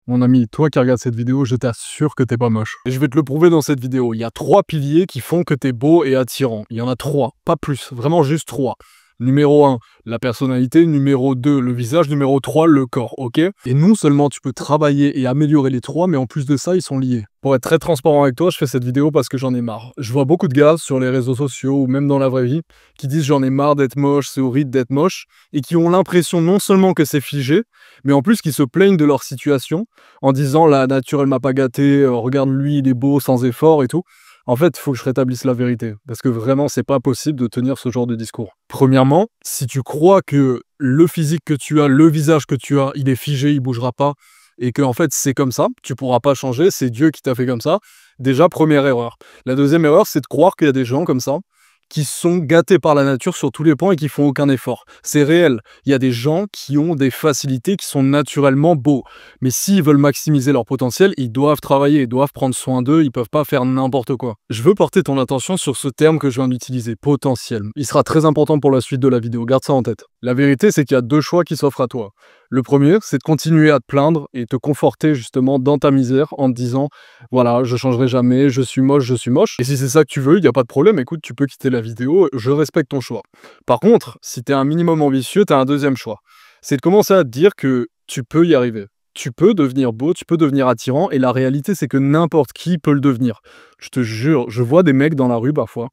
Mon ami, toi qui regardes cette vidéo, je t'assure que t'es pas moche. Et je vais te le prouver dans cette vidéo. Il y a 3 piliers qui font que t'es beau et attirant. Il y en a 3, pas plus, vraiment juste 3. Numéro 1, la personnalité. Numéro 2, le visage. Numéro 3, le corps, ok? Et non seulement tu peux travailler et améliorer les 3, mais en plus de ça, ils sont liés. Pour être très transparent avec toi, je fais cette vidéo parce que j'en ai marre. Je vois beaucoup de gars sur les réseaux sociaux ou même dans la vraie vie qui disent j'en ai marre d'être moche, c'est horrible d'être moche, et qui ont l'impression non seulement que c'est figé, mais en plus qu'ils se plaignent de leur situation en disant la nature elle m'a pas gâté, regarde lui il est beau sans effort et tout. En fait, il faut que je rétablisse la vérité, parce que vraiment, c'est pas possible de tenir ce genre de discours. Premièrement, si tu crois que le physique que tu as, le visage que tu as, il est figé, il bougera pas, et que en fait c'est comme ça, tu pourras pas changer, c'est Dieu qui t'a fait comme ça, déjà première erreur. La deuxième erreur, c'est de croire qu'il y a des gens comme ça, qui sont gâtés par la nature sur tous les points et qui font aucun effort. C'est réel. Il y a des gens qui ont des facilités qui sont naturellement beaux. Mais s'ils veulent maximiser leur potentiel, ils doivent travailler, ils doivent prendre soin d'eux, ils peuvent pas faire n'importe quoi. Je veux porter ton attention sur ce terme que je viens d'utiliser, potentiel. Il sera très important pour la suite de la vidéo, garde ça en tête. La vérité, c'est qu'il y a 2 choix qui s'offrent à toi. Le premier, c'est de continuer à te plaindre et te conforter justement dans ta misère en te disant « Voilà, je changerai jamais, je suis moche, je suis moche. » Et si c'est ça que tu veux, il n'y a pas de problème, écoute, tu peux quitter la vidéo, je respecte ton choix. Par contre, si tu es un minimum ambitieux, tu as un deuxième choix. C'est de commencer à te dire que tu peux y arriver. Tu peux devenir beau, tu peux devenir attirant, et la réalité, c'est que n'importe qui peut le devenir. Je te jure, je vois des mecs dans la rue parfois,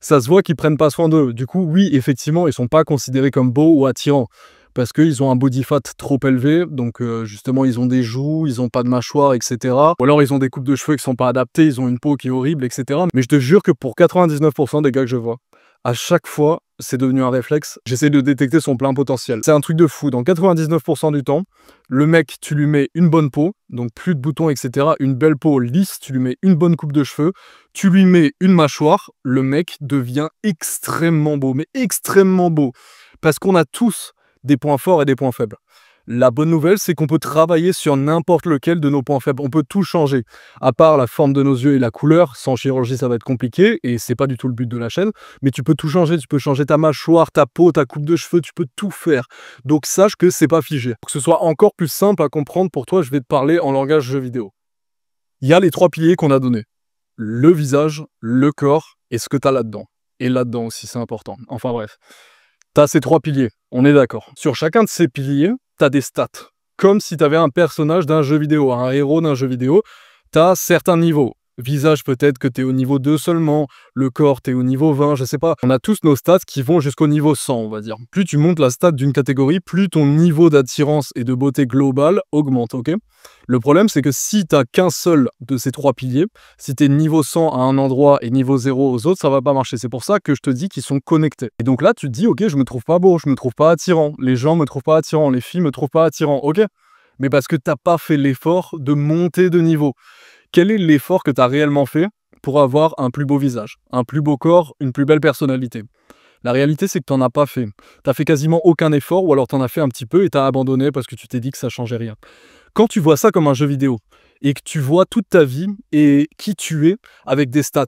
ça se voit qu'ils prennent pas soin d'eux. Du coup, oui, effectivement, ils sont pas considérés comme beaux ou attirants. Parce qu'ils ont un body fat trop élevé, donc justement ils ont des joues, ils ont pas de mâchoire, etc. Ou alors ils ont des coupes de cheveux qui sont pas adaptées, ils ont une peau qui est horrible, etc. Mais je te jure que pour 99% des gars que je vois, à chaque fois, c'est devenu un réflexe, j'essaie de détecter son plein potentiel. C'est un truc de fou, dans 99% du temps, le mec, tu lui mets une bonne peau, donc plus de boutons, etc. Une belle peau lisse, tu lui mets une bonne coupe de cheveux, tu lui mets une mâchoire, le mec devient extrêmement beau, mais extrêmement beau. Parce qu'on a tous des points forts et des points faibles. La bonne nouvelle, c'est qu'on peut travailler sur n'importe lequel de nos points faibles. On peut tout changer. À part la forme de nos yeux et la couleur, sans chirurgie, ça va être compliqué, et c'est pas du tout le but de la chaîne, mais tu peux tout changer. Tu peux changer ta mâchoire, ta peau, ta coupe de cheveux, tu peux tout faire. Donc sache que c'est pas figé. Pour que ce soit encore plus simple à comprendre pour toi, je vais te parler en langage jeu vidéo. Il y a les 3 piliers qu'on a donnés. Le visage, le corps, et ce que tu as là-dedans. Et là-dedans aussi, c'est important. Enfin bref. T'as ces 3 piliers, on est d'accord. Sur chacun de ces piliers, t'as des stats. Comme si t'avais un personnage d'un jeu vidéo, un héros d'un jeu vidéo, t'as certains niveaux. Visage, peut-être que t'es au niveau 2 seulement, le corps, t'es au niveau 20, je sais pas. On a tous nos stats qui vont jusqu'au niveau 100, on va dire. Plus tu montes la stat d'une catégorie, plus ton niveau d'attirance et de beauté globale augmente, ok? Le problème, c'est que si t'as qu'un seul de ces 3 piliers, si t'es niveau 100 à un endroit et niveau 0 aux autres, ça va pas marcher. C'est pour ça que je te dis qu'ils sont connectés. Et donc là, tu te dis, ok, je me trouve pas beau, je me trouve pas attirant, les gens me trouvent pas attirant, les filles me trouvent pas attirant, ok? Mais parce que t'as pas fait l'effort de monter de niveau. Quel est l'effort que tu as réellement fait pour avoir un plus beau visage, un plus beau corps, une plus belle personnalité? La réalité, c'est que tu n'en as pas fait. Tu as fait quasiment aucun effort, ou alors tu en as fait un petit peu et tu as abandonné parce que tu t'es dit que ça changeait rien. Quand tu vois ça comme un jeu vidéo, et que tu vois toute ta vie et qui tu es avec des stats,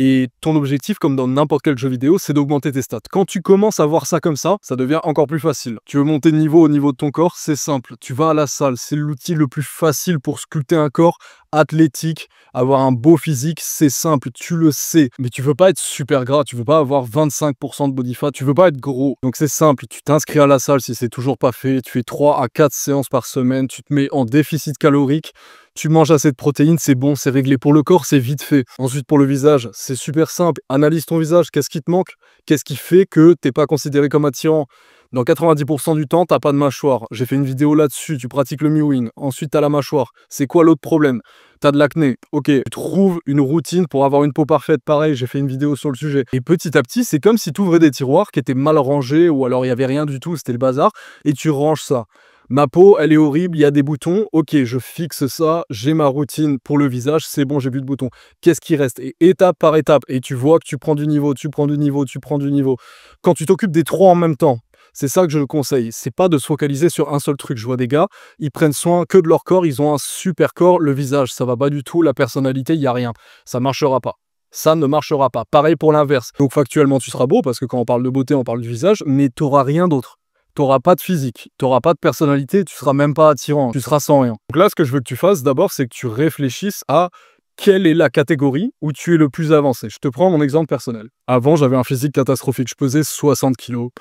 et ton objectif, comme dans n'importe quel jeu vidéo, c'est d'augmenter tes stats. Quand tu commences à voir ça comme ça devient encore plus facile. Tu veux monter de niveau au niveau de ton corps, c'est simple. Tu vas à la salle, c'est l'outil le plus facile pour sculpter un corps athlétique, avoir un beau physique, c'est simple, tu le sais. Mais tu veux pas être super gras, tu veux pas avoir 25% de body fat, tu veux pas être gros. Donc c'est simple, tu t'inscris à la salle si c'est toujours pas fait, tu fais 3 à 4 séances par semaine, tu te mets en déficit calorique, tu manges assez de protéines, c'est bon, c'est réglé. Pour le corps, c'est vite fait. Ensuite, pour le visage, c'est super simple. Analyse ton visage, qu'est-ce qui te manque? Qu'est-ce qui fait que t'es pas considéré comme attirant? Dans 90% du temps, t'as pas de mâchoire. J'ai fait une vidéo là-dessus, tu pratiques le mewing. Ensuite, t'as la mâchoire. C'est quoi l'autre problème? T'as de l'acné. Ok, tu trouves une routine pour avoir une peau parfaite. Pareil, j'ai fait une vidéo sur le sujet. Et petit à petit, c'est comme si tu ouvrais des tiroirs qui étaient mal rangés, ou alors il y avait rien du tout, c'était le bazar, et tu ranges ça. Ma peau, elle est horrible, il y a des boutons. Ok, je fixe ça, j'ai ma routine pour le visage, c'est bon, j'ai plus de boutons. Qu'est-ce qui reste? Et étape par étape, et tu vois que tu prends du niveau, tu prends du niveau, tu prends du niveau. Quand tu t'occupes des 3 en même temps, c'est ça que je le conseille. C'est pas de se focaliser sur un seul truc. Je vois des gars, ils prennent soin que de leur corps, ils ont un super corps, le visage, ça va pas du tout, la personnalité, il y a rien. Ça marchera pas. Ça ne marchera pas. Pareil pour l'inverse. Donc factuellement, tu seras beau, parce que quand on parle de beauté, on parle du visage, mais tu n'auras rien d'autre. t'auras pas de physique, t'auras pas de personnalité, tu seras même pas attirant, tu seras sans rien. Donc là, ce que je veux que tu fasses d'abord, c'est que tu réfléchisses à quelle est la catégorie où tu es le plus avancé. Je te prends mon exemple personnel. Avant, j'avais un physique catastrophique, je pesais 60 kilos.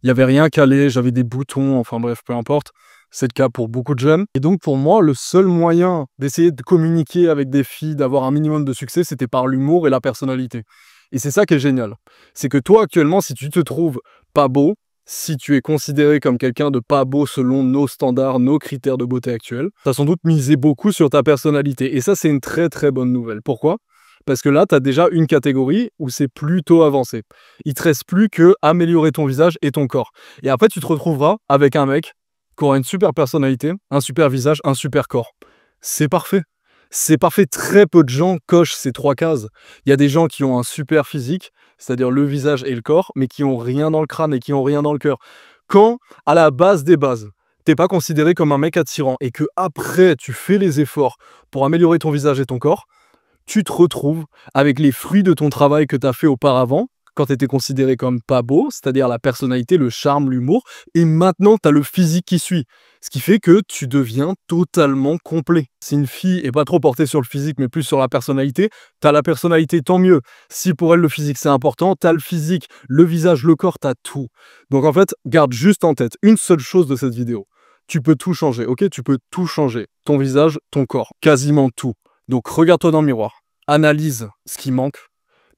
Il n'y avait rien calé, j'avais des boutons, enfin bref, peu importe. C'est le cas pour beaucoup de jeunes. Et donc pour moi, le seul moyen d'essayer de communiquer avec des filles, d'avoir un minimum de succès, c'était par l'humour et la personnalité. Et c'est ça qui est génial. C'est que toi, actuellement, si tu te trouves pas beau, si tu es considéré comme quelqu'un de pas beau selon nos standards, nos critères de beauté actuels, tu as sans doute misé beaucoup sur ta personnalité. Et ça, c'est une très très bonne nouvelle. Pourquoi ? Parce que là, tu as déjà une catégorie où c'est plutôt avancé. Il te reste plus que améliorer ton visage et ton corps. Et après, tu te retrouveras avec un mec qui aura une super personnalité, un super visage, un super corps. C'est parfait. C'est parfait, très peu de gens cochent ces 3 cases. Il y a des gens qui ont un super physique, c'est-à-dire le visage et le corps, mais qui ont rien dans le crâne et qui ont rien dans le cœur. Quand, à la base des bases, t'es pas considéré comme un mec attirant et que après tu fais les efforts pour améliorer ton visage et ton corps, tu te retrouves avec les fruits de ton travail que tu as fait auparavant, quand tu étais considéré comme pas beau, c'est-à-dire la personnalité, le charme, l'humour, et maintenant tu as le physique qui suit. Ce qui fait que tu deviens totalement complet. Si une fille est pas trop portée sur le physique, mais plus sur la personnalité, t'as la personnalité, tant mieux. Si pour elle le physique c'est important, t'as le physique, le visage, le corps, t'as tout. Donc en fait, garde juste en tête une seule chose de cette vidéo. Tu peux tout changer, ok? Tu peux tout changer. Ton visage, ton corps, quasiment tout. Donc regarde-toi dans le miroir, analyse ce qui manque.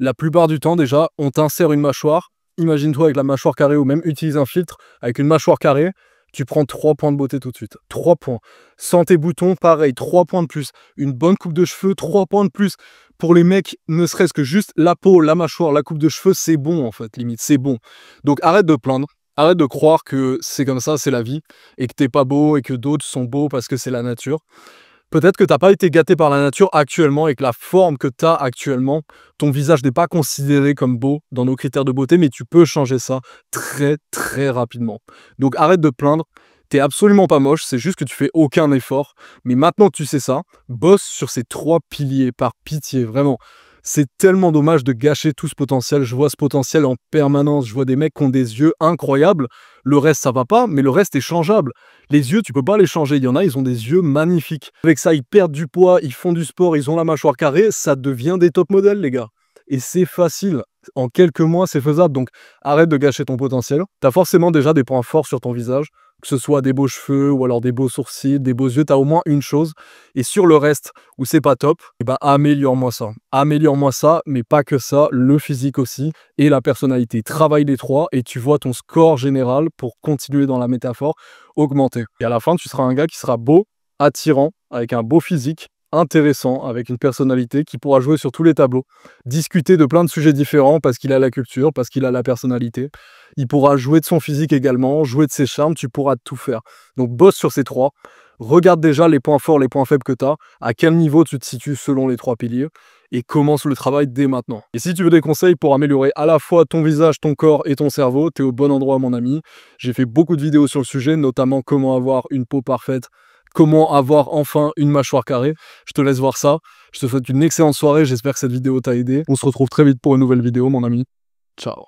La plupart du temps déjà, on t'insère une mâchoire. Imagine-toi avec la mâchoire carrée ou même utilise un filtre avec une mâchoire carrée. Tu prends 3 points de beauté tout de suite. 3 points. Sans tes boutons, pareil, 3 points de plus. Une bonne coupe de cheveux, 3 points de plus. Pour les mecs, ne serait-ce que juste la peau, la mâchoire, la coupe de cheveux, c'est bon en fait, limite, c'est bon. Donc arrête de plaindre. Arrête de croire que c'est comme ça, c'est la vie, et que t'es pas beau, et que d'autres sont beaux parce que c'est la nature. Peut-être que tu n'as pas été gâté par la nature actuellement et que la forme que tu as actuellement, ton visage n'est pas considéré comme beau dans nos critères de beauté, mais tu peux changer ça très très rapidement. Donc arrête de plaindre, t'es absolument pas moche, c'est juste que tu fais aucun effort. Mais maintenant que tu sais ça, bosse sur ces 3 piliers par pitié, vraiment. C'est tellement dommage de gâcher tout ce potentiel. Je vois ce potentiel en permanence. Je vois des mecs qui ont des yeux incroyables. Le reste, ça va pas, mais le reste est changeable. Les yeux, tu peux pas les changer. Il y en a, ils ont des yeux magnifiques. Avec ça, ils perdent du poids, ils font du sport, ils ont la mâchoire carrée. Ça devient des top modèles, les gars. Et c'est facile. En quelques mois, c'est faisable. Donc, arrête de gâcher ton potentiel. Tu as forcément déjà des points forts sur ton visage. Que ce soit des beaux cheveux ou alors des beaux sourcils, des beaux yeux, tu as au moins une chose. Et sur le reste, où c'est pas top, eh ben améliore-moi ça. Améliore-moi ça, mais pas que ça, le physique aussi et la personnalité. Travaille les 3 et tu vois ton score général, pour continuer dans la métaphore, augmenter. Et à la fin, tu seras un gars qui sera beau, attirant, avec un beau physique, intéressant, avec une personnalité qui pourra jouer sur tous les tableaux, discuter de plein de sujets différents parce qu'il a la culture, parce qu'il a la personnalité. Il pourra jouer de son physique également, jouer de ses charmes, tu pourras tout faire. Donc bosse sur ces 3. Regarde déjà les points forts, les points faibles que tu as, à quel niveau tu te situes selon les 3 piliers, et commence le travail dès maintenant. Et si tu veux des conseils pour améliorer à la fois ton visage, ton corps et ton cerveau, tu es au bon endroit mon ami. J'ai fait beaucoup de vidéos sur le sujet, notamment comment avoir une peau parfaite, comment avoir enfin une mâchoire carrée. Je te laisse voir ça. Je te souhaite une excellente soirée, j'espère que cette vidéo t'a aidé. On se retrouve très vite pour une nouvelle vidéo mon ami. Ciao.